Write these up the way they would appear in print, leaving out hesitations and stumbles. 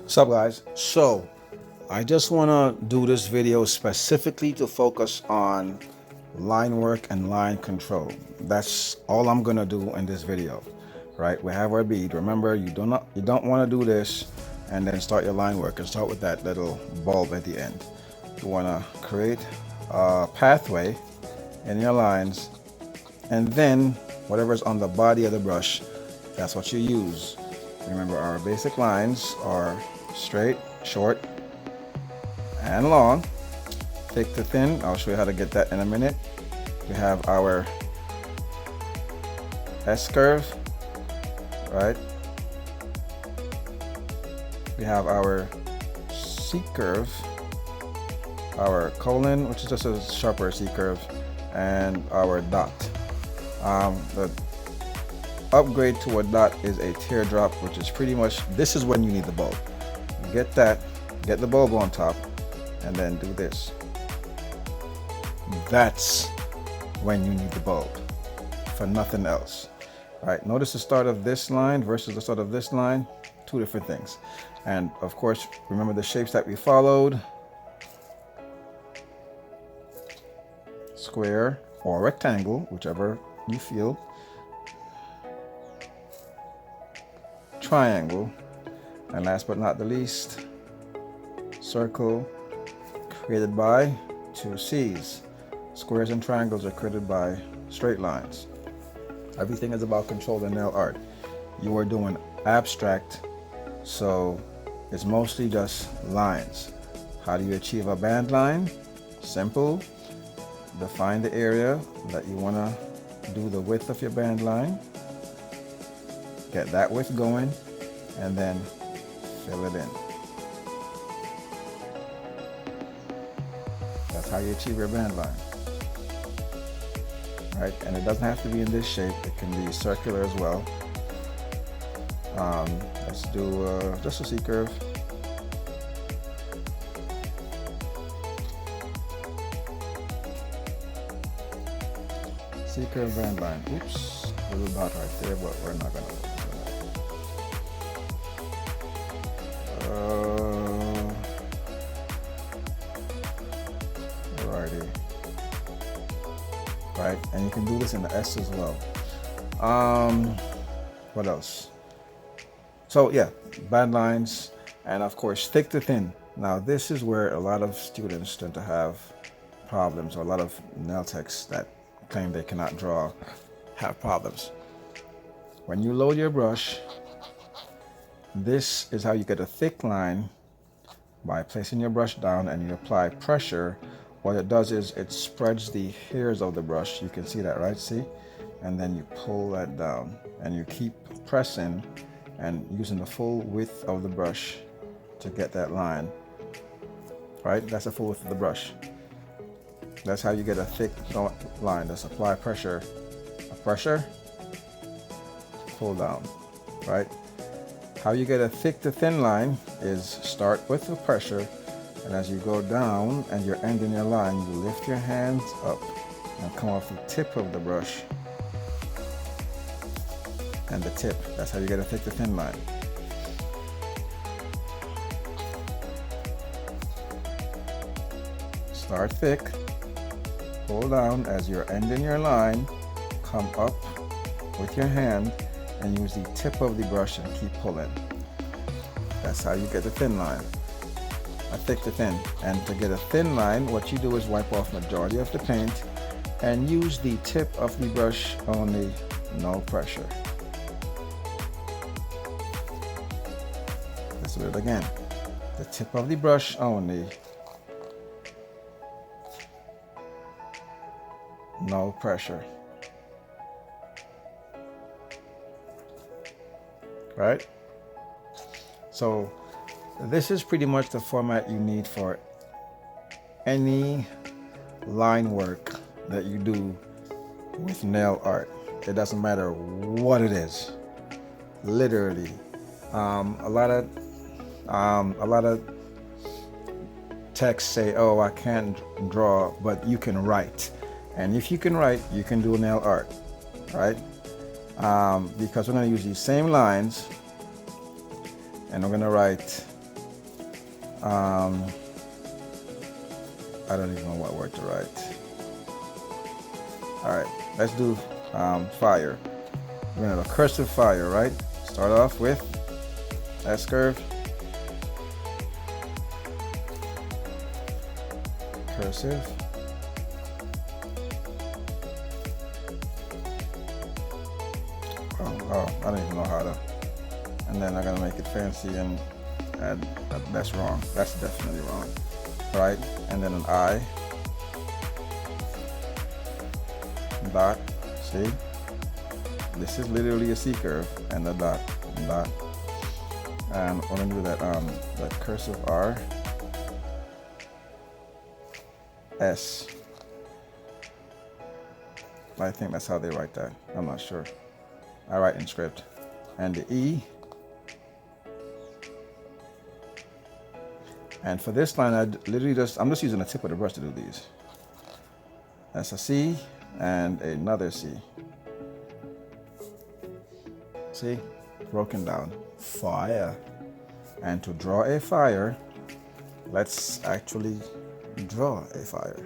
What's up, guys? So I just want to do this video specifically to focus on line work and line control. That's all I'm gonna do in this video. Right, we have our bead. Remember, you don't want to do this and then start your line work and start with that little bulb at the end. You want to create a pathway in your lines, and then whatever's on the body of the brush, that's what you use. Remember, our basic lines are straight, short, and long, thick to thin. I'll show you how to get that in a minute. We have our S curve, right? We have our C curve, our colon, which is just a sharper C curve, and our dot. The upgrade to a dot is a teardrop, which is pretty much, this is when you need the bulb. You get that, get the bulb on top, and then do this. That's when you need the bulb, for nothing else. All right, notice the start of this line versus the start of this line, two different things. And of course, remember the shapes that we followed: square or rectangle, whichever you feel, triangle, and last but not the least, circle, created by two C's. Squares and triangles are created by straight lines. Everything is about control and nail art. You are doing abstract, so it's mostly just lines. How do you achieve a band line? Simple. Define the area that you want to do the width of your band line. Get that width going, and then fill it in. That's how you achieve your band line. Right? And it doesn't have to be in this shape, it can be circular as well. Let's do just a C curve. C curve band line. Oops, a little dot right there, but we're not gonna work with that. Alrighty. Right, and you can do this in the S as well. What else? So yeah, band lines, and of course thick to thin. Now this is where a lot of students tend to have problems, or a lot of nail techs that claim they cannot draw have problems. When you load your brush, this is how you get a thick line: by placing your brush down and you apply pressure. What it does is it spreads the hairs of the brush. You can see that, right? See? And then you pull that down and you keep pressing and using the full width of the brush to get that line. Right? That's the full width of the brush. That's how you get a thick line. Just apply pressure, pull down, right? How you get a thick to thin line is start with the pressure, and as you go down and you're ending your line, you lift your hands up and come off the tip of the brush and the tip. That's how you get a thick to thin line. Start thick, pull down as you're ending your line, come up with your hand and use the tip of the brush and keep pulling. That's how you get a thin line. A thick to thin. And to get a thin line, what you do is wipe off majority of the paint and use the tip of the brush only, no pressure. Let's do it again. The tip of the brush only, no pressure. Right? So this is pretty much the format you need for any line work that you do with nail art. It doesn't matter what it is. Literally, a lot of texts say, "Oh, I can't draw," but you can write. And if you can write, you can do nail art, right? Because we're going to use these same lines, and we're going to write I don't even know what word to write. All right, let's do fire. We're gonna have a cursive fire, right? Start off with S curve, cursive, oh, I don't even know how to. And then I'm gonna make it fancy and add. That's wrong. That's definitely wrong. Right? And then an I. Dot. See? This is literally a C curve and a dot. Dot. And I'm gonna do that cursive R. S. I think that's how they write that. I'm not sure. I write in script. And the E. And for this line, I'm just using the tip of the brush to do these. That's a C and another C. See? Broken down. Fire. And to draw a fire, let's actually draw a fire.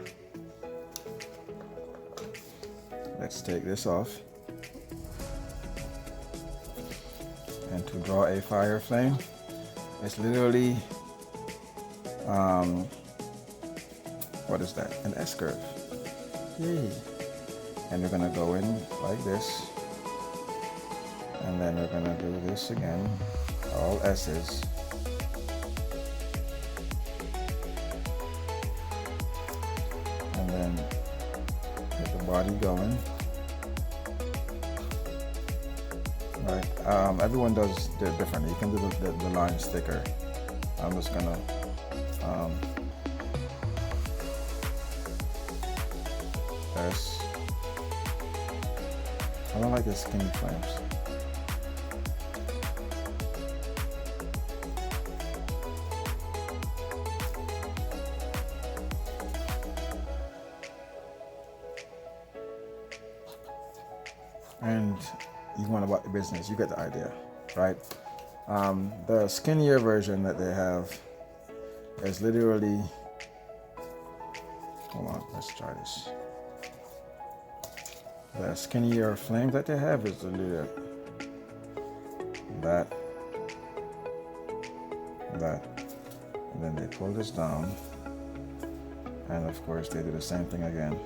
Let's take this off. And to draw a fire flame, it's literally what is that? An S curve. Yay. And we're gonna go in like this. And then we're gonna do this again. All S's. And then get the body going. Right. Everyone does it differently. You can do the lines thicker. I'm just gonna S. I don't like the skinny flames. And you want about the business, you get the idea, right? The skinnier version that they have is literally, hold on, let's try this. The skinnier flame that they have is literally that, and then they pull this down, and of course they do the same thing again.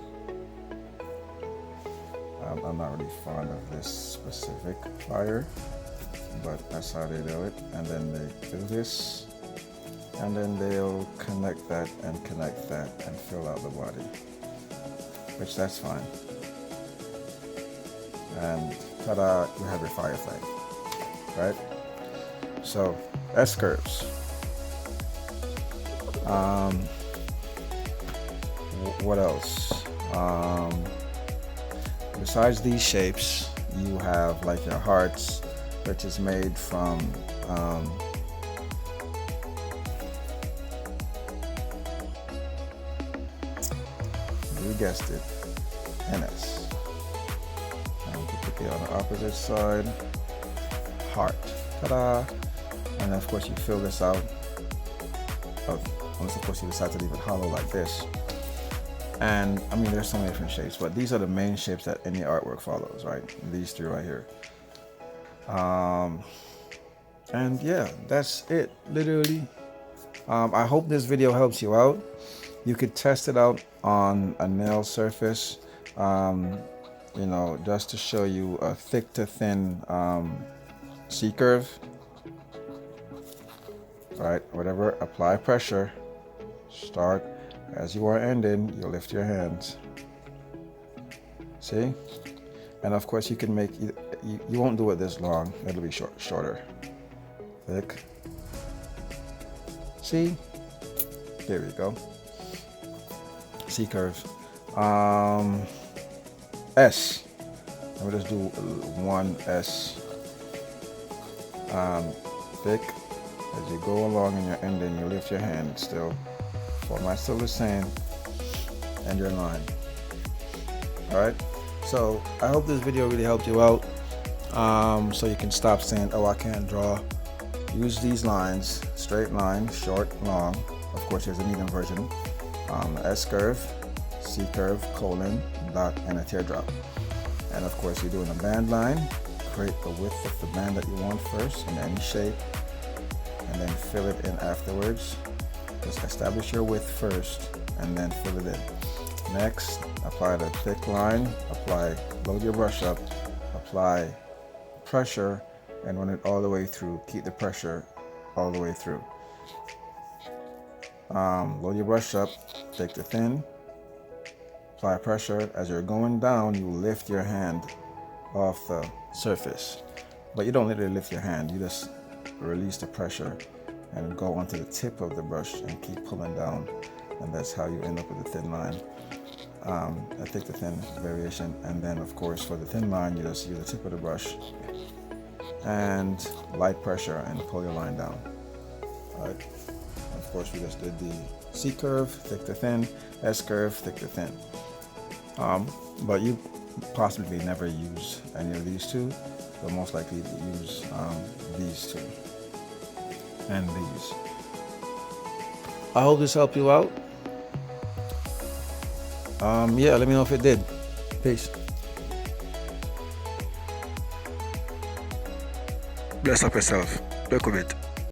I'm not really fond of this specific fire, but that's how they do it. And then they do this, and then they'll connect that and fill out the body, which that's fine. And ta-da, you have your fire flame, right? So S curves. What else? Besides these shapes, you have like your hearts, which is made from you guessed it, NS. And you put it on the opposite side, heart. Ta-da! And of course you fill this out. Unless of course you decide to leave it hollow like this. And I mean, there's so many different shapes, but these are the main shapes that any artwork follows, right? These three right here. And yeah, that's it, literally. I hope this video helps you out. You could test it out on a nail surface, you know, just to show you a thick to thin C curve. Right, whatever, apply pressure, start. As you are ending, you lift your hands. See? And of course you can make, you won't do it this long, it'll be shorter. Thick. See? There we go. C curve. S. Let me just do one S. Thick. As you go along and you're ending, you lift your hand still. Format still the same, and your line. Alright, so I hope this video really helped you out, so you can stop saying, oh, I can't draw, use these lines, straight line, short, long. Of course, there's a medium version. S curve, C curve, colon, dot, and a teardrop. And of course, you're doing a band line. Create the width of the band that you want first in any shape, and then fill it in afterwards. Just establish your width first, and then fill it in. Next, apply the thick line, load your brush up, apply pressure, and run it all the way through. Keep the pressure all the way through. Load your brush up, take the thin, apply pressure. As you're going down, you lift your hand off the surface, but you don't literally lift your hand, you just release the pressure and go onto the tip of the brush and keep pulling down, and that's how you end up with a thin line. I take the thin variation, and then of course for the thin line you just use the tip of the brush and light pressure and pull your line down. Alright, of course we just did the C curve, thick to thin, S curve, thick to thin. But you possibly never use any of these two, but most likely use these two and these. I hope this helped you out. Yeah, let me know if it did. Peace. Bless up yourself. Look with it.